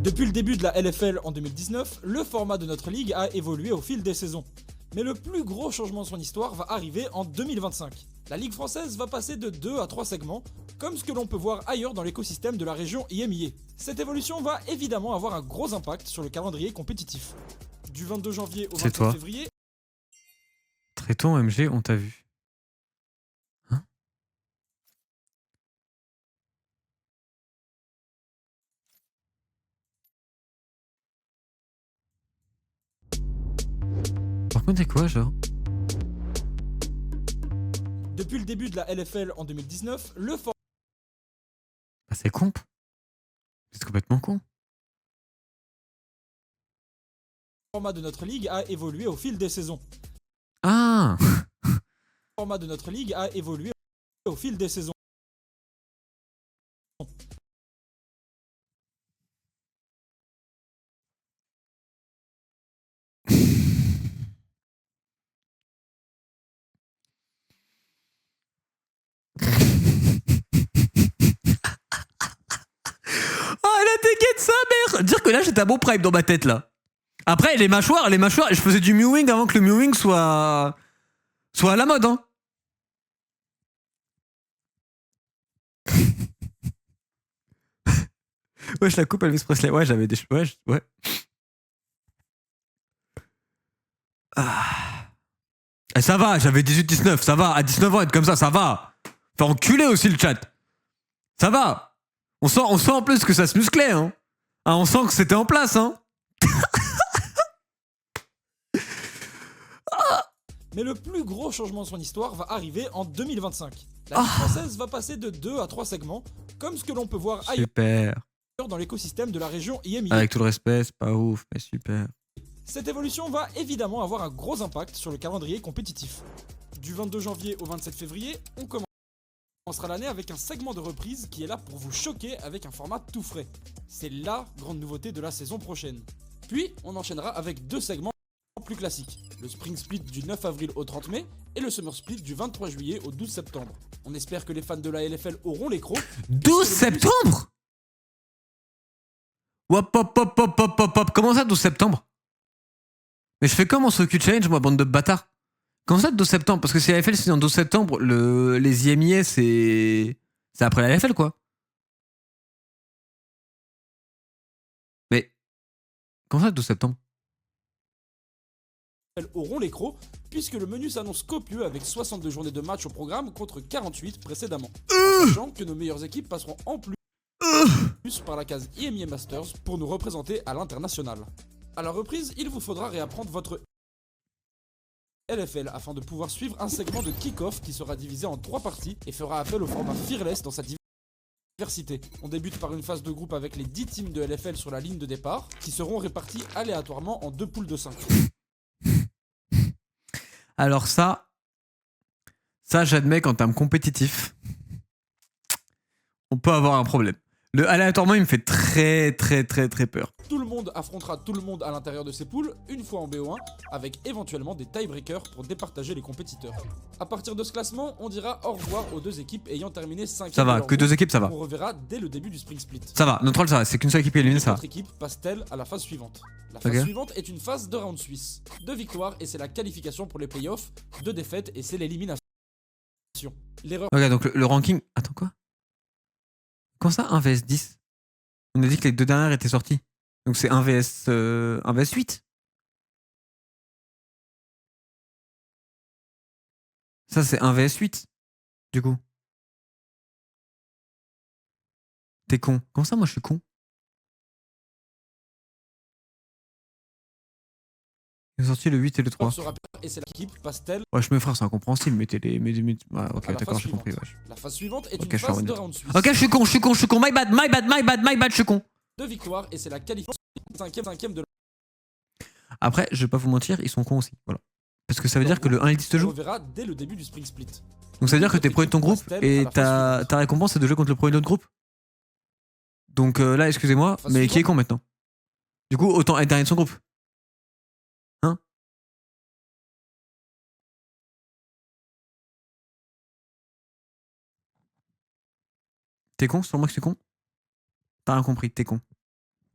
Depuis le début de la LFL en 2019, le format de notre ligue a évolué au fil des saisons. Mais le plus gros changement de son histoire va arriver en 2025. La ligue française va passer de 2 à 3 segments, comme ce que l'on peut voir ailleurs dans l'écosystème de la région IMIA. Cette évolution va évidemment avoir un gros impact sur le calendrier compétitif. Du 22 janvier au 27 février... Tréton, MG, on t'a vu. Hein? Par contre, c'est quoi, genre? Depuis le début de la LFL en 2019, le Bah, c'est con. C'est complètement con. format de notre ligue a évolué au fil des saisons. Ah! Le format de notre ligue a évolué au fil des saisons. Oh la dégaine de sa mère! Dire que là j'étais à bon prime dans ma tête là. Après les mâchoires, je faisais du mewing avant que le mewing soit à la mode hein. Ouais, je la coupe Elvis Presley. Ouais, j'avais des ouais. Ah. Et ça va, j'avais 18-19, ça va. À 19 ans être comme ça va. Faire enculer aussi le chat. Ça va. On sent en plus que ça se musclait hein. On sent que c'était en place hein. Mais le plus gros changement de son histoire va arriver en 2025. La ligue française va passer de 2 à 3 segments, comme ce que l'on peut voir ailleurs Super. dans l'écosystème de la région IMIA. Avec tout le respect, c'est pas ouf, mais super. Cette évolution va évidemment avoir un gros impact sur le calendrier compétitif. Du 22 janvier au 27 février, on commencera l'année avec un segment de reprise qui est là pour vous choquer avec un format tout frais. C'est LA grande nouveauté de la saison prochaine. Puis, on enchaînera avec 2 segments plus classiques. Le Spring Split du 9 avril au 30 mai et le Summer Split du 23 juillet au 12 septembre. On espère que les fans de la LFL auront les crocs. 12 septembre? Hop hop hop hop hop hop hop. Comment ça 12 septembre? Mais je fais comment sur Q-Change, moi, bande de bâtards? Comment ça 12 septembre? Parce que si la LFL c'est en 12 septembre, les IMIA c'est après la LFL quoi. Mais comment ça 12 septembre? Auront les crocs, puisque le menu s'annonce copieux avec 62 journées de match au programme contre 48 précédemment. En sachant que nos meilleures équipes passeront en plus par la case IMIA Masters pour nous représenter à l'international. À la reprise, il vous faudra réapprendre votre LFL afin de pouvoir suivre un segment de kick-off qui sera divisé en 3 parties et fera appel au format Fearless dans sa diversité. On débute par une phase de groupe avec les 10 teams de LFL sur la ligne de départ qui seront répartis aléatoirement en 2 poules de 5. Alors ça j'admets qu'en termes compétitifs, on peut avoir un problème. Le aléatoirement il me fait très peur. Tout le monde affrontera tout le monde à l'intérieur de ces poules, une fois en BO1, avec éventuellement des tiebreakers pour départager les compétiteurs. A partir de ce classement, on dira au revoir aux 2 équipes ayant terminé 5e. Ça va, que 2 équipes ça va. On reverra dès le début du Spring Split. Ça va, notre rôle ça va, c'est qu'une seule équipe éliminée ça va. Notre équipe passe-t-elle à la phase suivante. La phase suivante est une phase de round suisse. 2 victoires et c'est la qualification pour les playoffs, 2 défaites et c'est l'élimination. L'erreur. Ok, donc le ranking... Attends, quoi? Comment ça, 1 vs 10? On a dit que les 2 dernières étaient sorties. Donc c'est 1 vs 8. Ça, c'est 1 vs 8, du coup. T'es con. Comment ça, moi, je suis con? Ils ont sorti le 8 et le 3. Et c'est l'équipe passe-t-elle. Ouais, je me frère, c'est incompréhensible, mais t'es les... Ouais, ok, d'accord, j'ai compris. Ouais. La phase suivante est une phase de round suisse. Ok, je suis con, my bad, je suis con. 2 victoires et c'est la qualification 5e de. Après, je vais pas vous mentir, ils sont cons aussi. Voilà. Parce que ça veut dire que le 1 et 10 te joue. On verra dès le début du Spring Split. Donc ça veut dire que t'es premier de ton groupe et ta récompense c'est de jouer contre le premier de notre groupe. Donc là, excusez-moi, mais qui est con maintenant? Du coup, autant être dernier de son groupe. Hein? T'es con? C'est sur moi que je suis con? T'as rien compris, t'es con.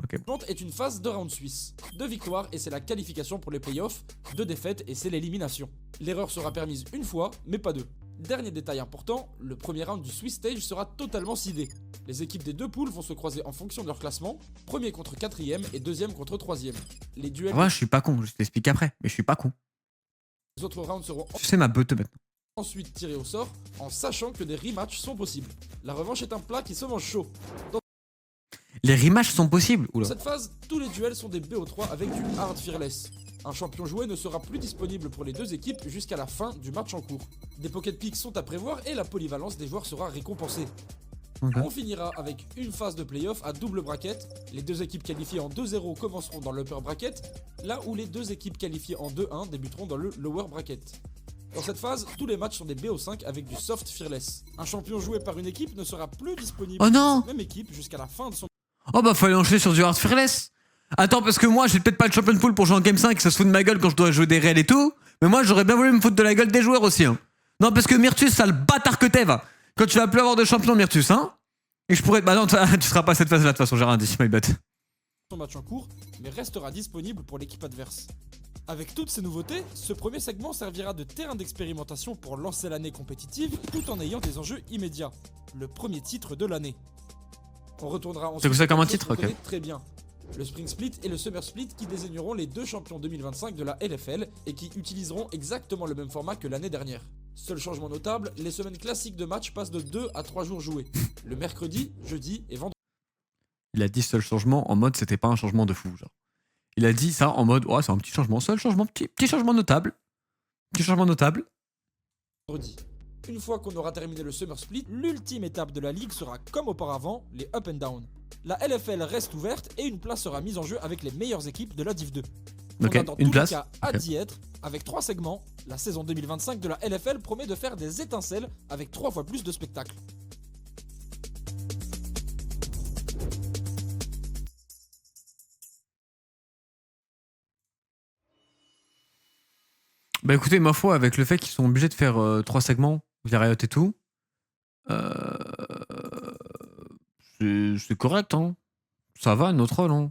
Ok. suivante est une phase de round suisse. 2 victoires et c'est la qualification pour les playoffs, 2 défaites et c'est l'élimination. L'erreur sera permise une fois, mais pas deux. Dernier détail important, le premier round du Swiss Stage sera totalement seedé. Les équipes des deux poules vont se croiser en fonction de leur classement, premier contre quatrième et deuxième contre troisième. Les duels Ouais, je suis pas con, je t'explique après, mais je suis pas con. des autres rounds seront Tu sais ma beute maintenant. ensuite tirés au sort, en sachant que des rematchs sont possibles. La revanche est un plat qui se mange chaud. Les rematchs sont possibles. Dans Oula. cette phase, tous les duels sont des BO3 avec du Hard Fearless. Un champion joué ne sera plus disponible pour les deux équipes jusqu'à la fin du match en cours. Des pocket picks sont à prévoir et la polyvalence des joueurs sera récompensée. Ok. On finira avec une phase de playoff à double bracket. Les deux équipes qualifiées en 2-0 commenceront dans l'upper bracket, là où les deux équipes qualifiées en 2-1 débuteront dans le lower bracket. Dans cette phase, tous les matchs sont des BO5 avec du soft fearless. Un champion joué par une équipe ne sera plus disponible Oh non! pour cette même équipe jusqu'à la fin de son Oh bah fallait enchaîner sur du hard fearless. Attends, parce que moi j'ai peut-être pas le champion pool pour jouer en game 5, ça se fout de ma gueule quand je dois jouer des réels et tout. Mais moi j'aurais bien voulu me foutre de la gueule des joueurs aussi. Hein. Non, parce que Myrtus, sale bâtard que t'es, va. Quand tu vas plus avoir de champion Myrtus, hein. Et je pourrais. Bah non, tu seras pas à cette phase là de toute façon, j'ai rien dit, my bad. match en cours, mais restera disponible pour l'équipe adverse. Avec toutes ces nouveautés, ce premier segment servira de terrain d'expérimentation pour lancer l'année compétitive tout en ayant des enjeux immédiats. Le premier titre de l'année. On retournera ensuite. C'est que ça comme un quelque chose titre, qu'on ok. connaît très bien. Le Spring Split et le Summer Split qui désigneront les deux champions 2025 de la LFL et qui utiliseront exactement le même format que l'année dernière. Seul changement notable, les semaines classiques de match passent de 2 à 3 jours joués. Le mercredi, jeudi et vendredi. Il a dit seul changement en mode c'était pas un changement de fou, genre. Il a dit ça en mode ouais, c'est un petit changement, seul changement, petit changement notable. Petit changement notable. Une fois qu'on aura terminé le Summer Split, l'ultime étape de la ligue sera comme auparavant, les up and down. La LFL reste ouverte et une place sera mise en jeu avec les meilleures équipes de la Div 2. On Ok, a dans une tous les place. cas hâte Ok. d'y être. Avec 3 segments, la saison 2025 de la LFL promet de faire des étincelles avec 3 fois plus de spectacles. Bah écoutez, ma foi, avec le fait qu'ils sont obligés de faire 3 segments via Riot et tout, c'est correct, hein. Ça va, notre rôle, hein.